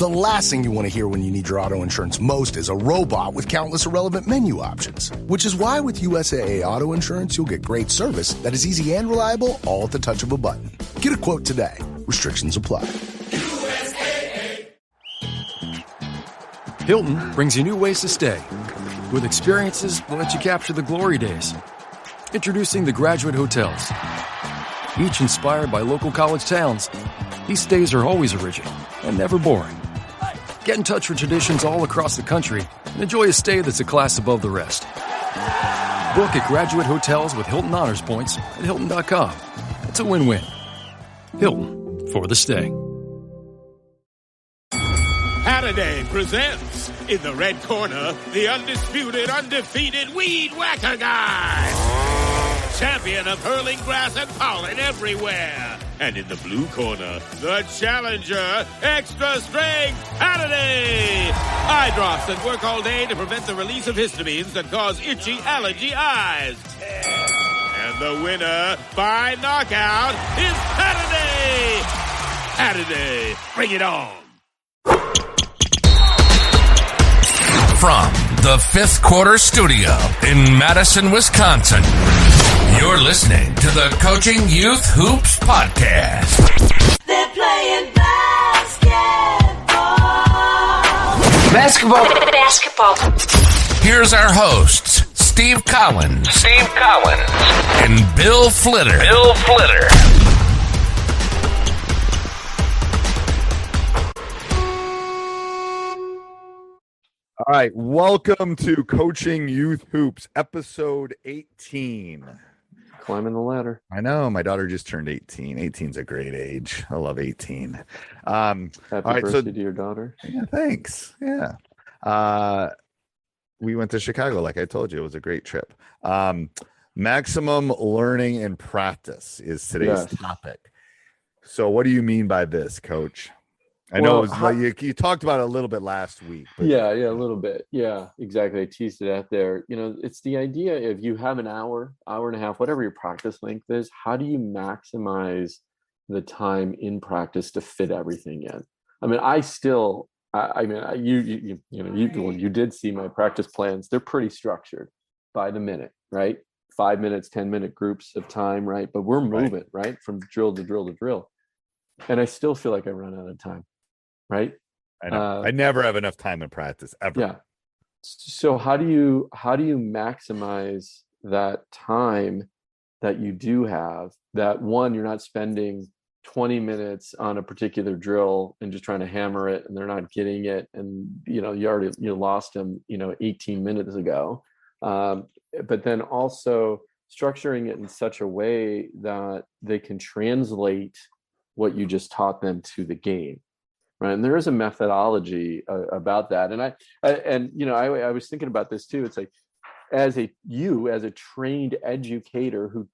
The last thing you want to hear when you need your auto insurance most is a robot with countless irrelevant menu options. Which is why with USAA Auto Insurance, you'll get great service that is easy and reliable, all at the touch of a button. Get a quote today. Restrictions apply. USAA. Hilton brings you new ways to stay. With experiences that let you capture the glory days. Introducing the Graduate Hotels. Each inspired by local college towns, these stays are always original and never boring. Get in touch with traditions all across the country and enjoy a stay that's a class above the rest. Book at Graduate Hotels with Hilton Honors Points at Hilton.com. It's a win-win. Hilton, for the stay. Halliday presents, in the red corner, the undisputed, undefeated Weed Whacker Guy. Champion of hurling grass and pollen everywhere. And in the blue corner, the challenger, extra strength Halliday. Eye drops that work all day to prevent the release of histamines that cause itchy allergy eyes. And the winner by knockout is Halliday. Halliday, bring it on. From the Fifth Quarter Studio in Madison, Wisconsin, you're listening to the Coaching Youth Hoops Podcast. They're playing basketball. Here's our hosts, Steve Collins, and Bill Flitter. All right, welcome to Coaching Youth Hoops, episode 18. Climbing the ladder. I know, my daughter just turned 18. 18's a great age. I love 18. Happy birthday to your daughter. Yeah, thanks. Yeah. We went to Chicago, like I told you. It was a great trip. Maximum learning and practice is today's topic. So what do you mean by this, Coach? I know it was you talked about it a little bit last week. But... Yeah, a little bit. Yeah, exactly. I teased it out there. You know, it's the idea if you have an hour and a half, whatever your practice length is, how do you maximize the time in practice to fit everything in? I mean, you did see my practice plans. They're pretty structured by the minute, right? 5 minutes, 10-minute groups of time, right? But we're moving, right? From drill to drill to drill. And I still feel like I run out of time. Right. I know. I never have enough time in practice ever. Yeah. So how do you maximize that time that you do have, that one, you're not spending 20 minutes on a particular drill and just trying to hammer it and they're not getting it. And, you lost them, 18 minutes ago. But then also structuring it in such a way that they can translate what you just taught them to the game. Right. And there is a methodology about that. And I was thinking about this too. It's like, as a trained educator who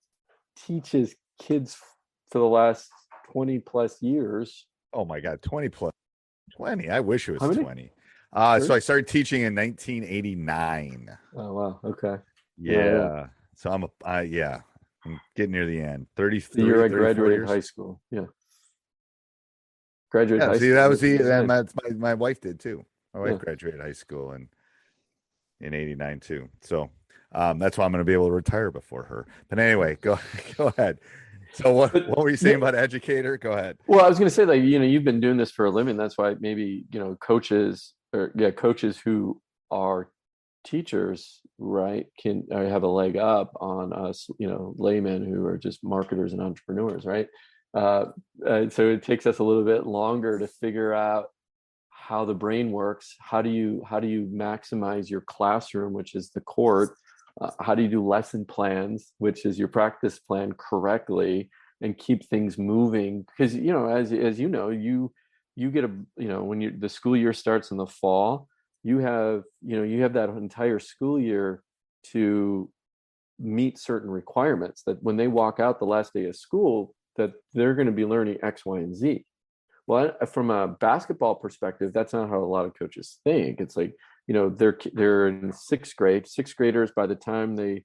teaches kids for the last 20 plus years. Oh my God. 20 plus 20. I wish it was 20. Sure. So I started teaching in 1989. Oh, wow. Okay. Yeah. So I'm getting near the end. 33. The year I graduated high school. Yeah. Graduated high school. That was my wife did too. My wife graduated high school in 89 too. So that's why I'm going to be able to retire before her. But anyway, go ahead. So what were you saying about educator? Go ahead. Well, I was going to say, you've been doing this for a living. That's why maybe, coaches who are teachers, right, can have a leg up on us, laymen who are just marketers and entrepreneurs, right? So it takes us a little bit longer to figure out how the brain works. How do you maximize your classroom, which is the court? How do you do lesson plans, which is your practice plan, correctly, and keep things moving? Because as you know, you get when the school year starts in the fall, you have that entire school year to meet certain requirements that when they walk out the last day of school, that they're going to be learning X, Y, and Z. Well, from a basketball perspective, that's not how a lot of coaches think. It's like, they're in sixth grade. Sixth graders, by the time they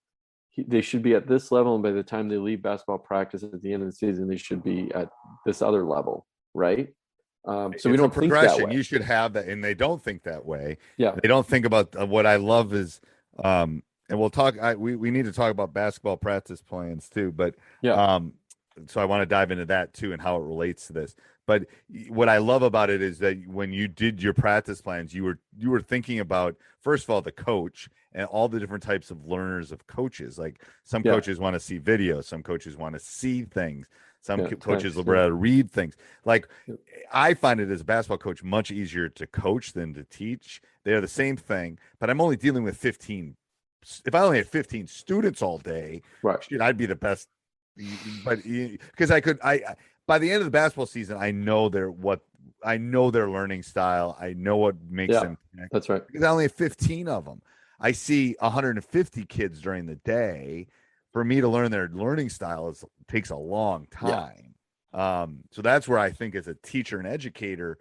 should be at this level, and by the time they leave basketball practice at the end of the season, they should be at this other level, right? So we don't think that way. You should have that, and they don't think that way. Yeah. They don't think about what I love is, and we'll talk. We need to talk about basketball practice plans too, but Yeah. so I want to dive into that too and how it relates to this. But what I love about it is that when you did your practice plans, you were thinking about, first of all, the coach and all the different types of learners of coaches. Like some coaches want to see video, some coaches want to see things, some coaches will rather read things. Like I find it as a basketball coach much easier to coach than to teach. They're the same thing, but I'm only dealing with 15. If I only had 15 students all day, right, shit, I'd be the best. But because I by the end of the basketball season, I know their learning style. I know what makes them connect. That's right. Because I only have 15 of them. I see 150 kids during the day. For me to learn their learning style takes a long time. So that's where I think as a teacher and educator,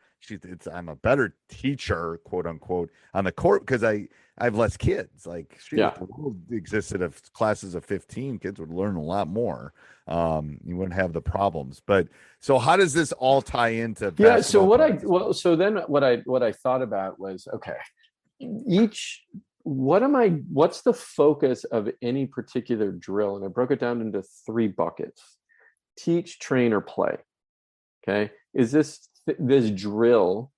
I'm a better teacher, quote unquote, on the court because I have less kids. Like, if the world existed of classes of 15, kids would learn a lot more. You wouldn't have the problems. But so how does this all tie into basketball? So what I thought about was, okay, what's the focus of any particular drill? And I broke it down into 3 buckets: teach, train, or play. Okay. Is this drill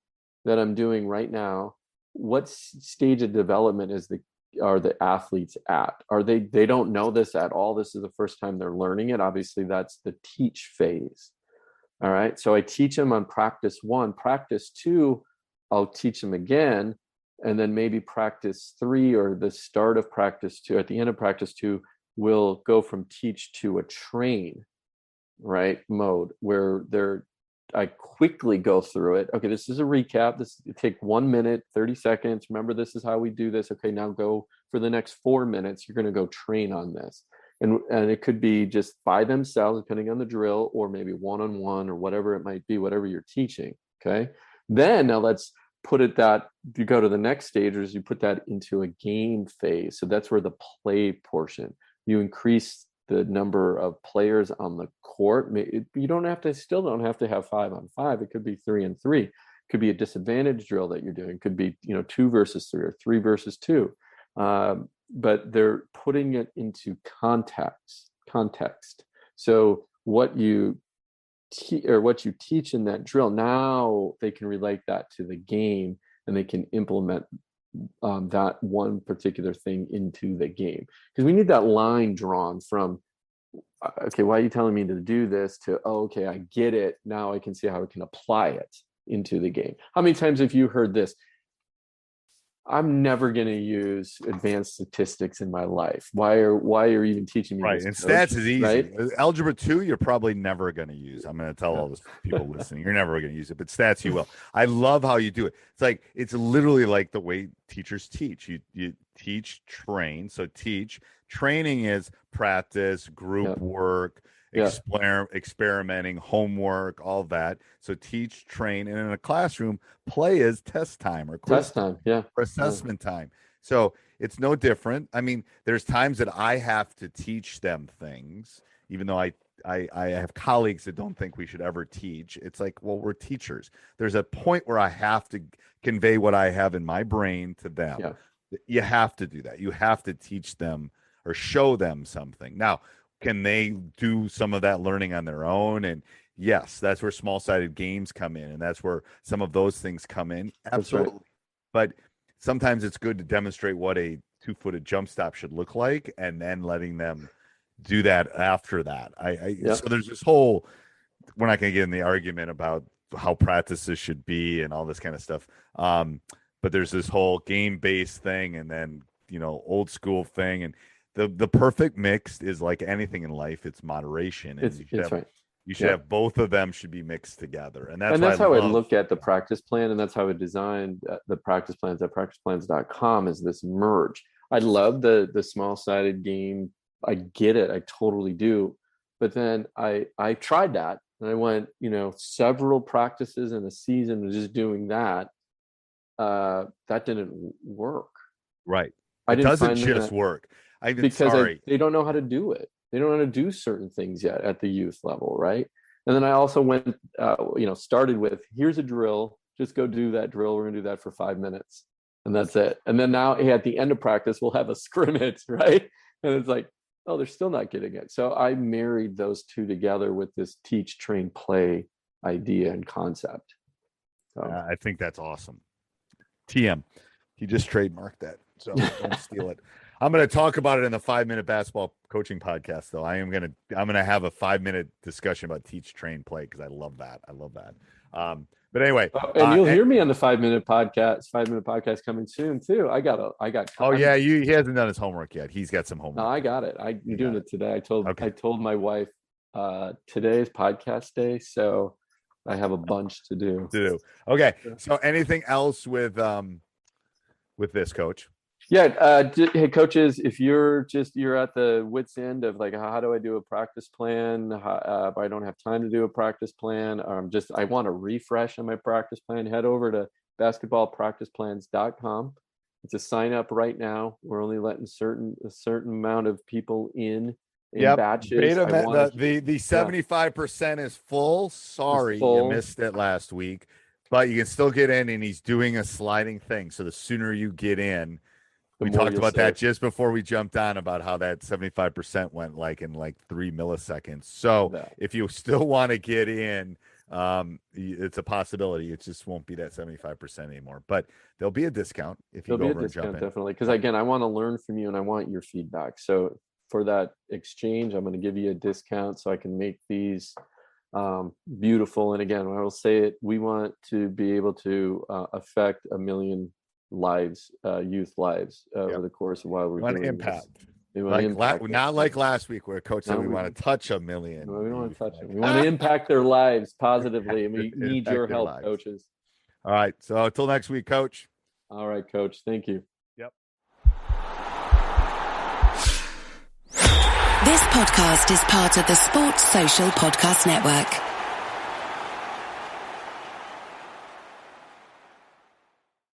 that I'm doing right now, what stage of development are the athletes at? They don't know this at all. This is the first time they're learning it. Obviously, that's the teach phase. All right. So I teach them on practice 1. Practice 2, I'll teach them again. And then maybe practice 3 or the start of practice 2, at the end of practice 2, will go from teach to a train, right, mode, where I quickly go through it. Okay, this is a recap. Take 1 minute, 30 seconds. Remember, this is how we do this. Okay, now go for the next 4 minutes. You're going to go train on this. And it could be just by themselves, depending on the drill, or maybe one-on-one or whatever it might be, whatever you're teaching. Okay. Then now let's put it that you go to the next stage is you put that into a game phase. So that's where the play portion, you increase the number of players on the court. You still don't have to have 5-on-5. It could be 3-on-3. It could be a disadvantage drill that you're doing. It could be 2 versus 3 or 3 versus 2. But they're putting it into context. So what you teach in that drill, now they can relate that to the game and they can implement that one particular thing into the game, because we need that line drawn from, okay, why are you telling me to do this, to, oh, okay, I get it. Now I can see how I can apply it into the game. How many times have you heard this? I'm never going to use advanced statistics in my life. Why are you even teaching me? Right, this, and coach? stats is easy. Right? Algebra 2, you're probably never going to use. I'm going to tell all those people listening, you're never going to use it. But stats, you will. I love how you do it. It's literally like the way teachers teach. You teach, train. So teach, training is practice, group work, experimenting, homework, all that. So teach, train, and in a classroom, play is test time or assessment time. So it's no different. I mean, there's times that I have to teach them things, even though I have colleagues that don't think we should ever teach. It's like, well, we're teachers. There's a point where I have to convey what I have in my brain to them. Yeah. You have to do that. You have to teach them or show them something. Now, can they do some of that learning on their own? And yes, that's where small-sided games come in, and that's where some of those things come in. Absolutely. Right. But sometimes it's good to demonstrate what a 2-footed jump stop should look like, and then letting them do that after that. So there's this whole, we're not going to get in the argument about how practices should be and all this kind of stuff. But there's this whole game-based thing, and then, old school thing. And the perfect mix is like anything in life. It's moderation. And you should have both of them should be mixed together. And that's how I look at the practice plan. And that's how I designed the practice plans at practiceplans.com, is this merge. I love the small-sided game. I get it. I totally do. But then I tried that, and I went, several practices in a season of just doing that. That didn't work. Right. It doesn't just work. Because they don't know how to do it. They don't know how to do certain things yet at the youth level, right? And then I also went, started with, here's a drill, just go do that drill. We're going to do that for 5 minutes. And that's it. And then now at the end of practice, we'll have a scrimmage, right? And it's like, oh, they're still not getting it. So I married those two together with this teach, train, play idea and concept. So. I think that's awesome. TM, he just trademarked that, so don't steal it. I'm going to talk about it in the 5-minute basketball coaching podcast, though. I'm going to have a 5-minute discussion about teach, train, play, because I love that. But anyway, and you'll hear me on the 5-minute podcast. 5-minute podcast coming soon too. I got. Oh yeah, he hasn't done his homework yet. He's got some homework. No, I got it. I'm doing it today. I told my wife today is podcast day, so I have a bunch to do. Okay. So anything else with this, Coach? Yeah. Hey, coaches, if you're at the wit's end of like, how do I do a practice plan? If I don't have time to do a practice plan, I want a refresh on my practice plan, head over to basketballpracticeplans.com. It's a sign up right now. We're only letting a certain amount of people in batches. The 75% is full. Sorry, you missed it last week, but you can still get in, and he's doing a sliding thing. So the sooner you get in, we talked about that just before we jumped on about how that 75% went in 3 milliseconds. So if you still want to get in, it's a possibility. It just won't be that 75% anymore, but there'll be a discount if you go over and jump in. Definitely. Because again, I want to learn from you and I want your feedback. So for that exchange, I'm going to give you a discount so I can make these beautiful. And again, I will say it, we want to be able to affect 1 million lives, youth lives over the course of while we're doing impact. Not like last week where Coach said we want to touch 1 million. No, we don't want to touch them. We want to impact their lives positively, and we need your help, coaches. All right. So until next week, Coach. All right, Coach. Thank you. Yep. This podcast is part of the Sports Social Podcast Network.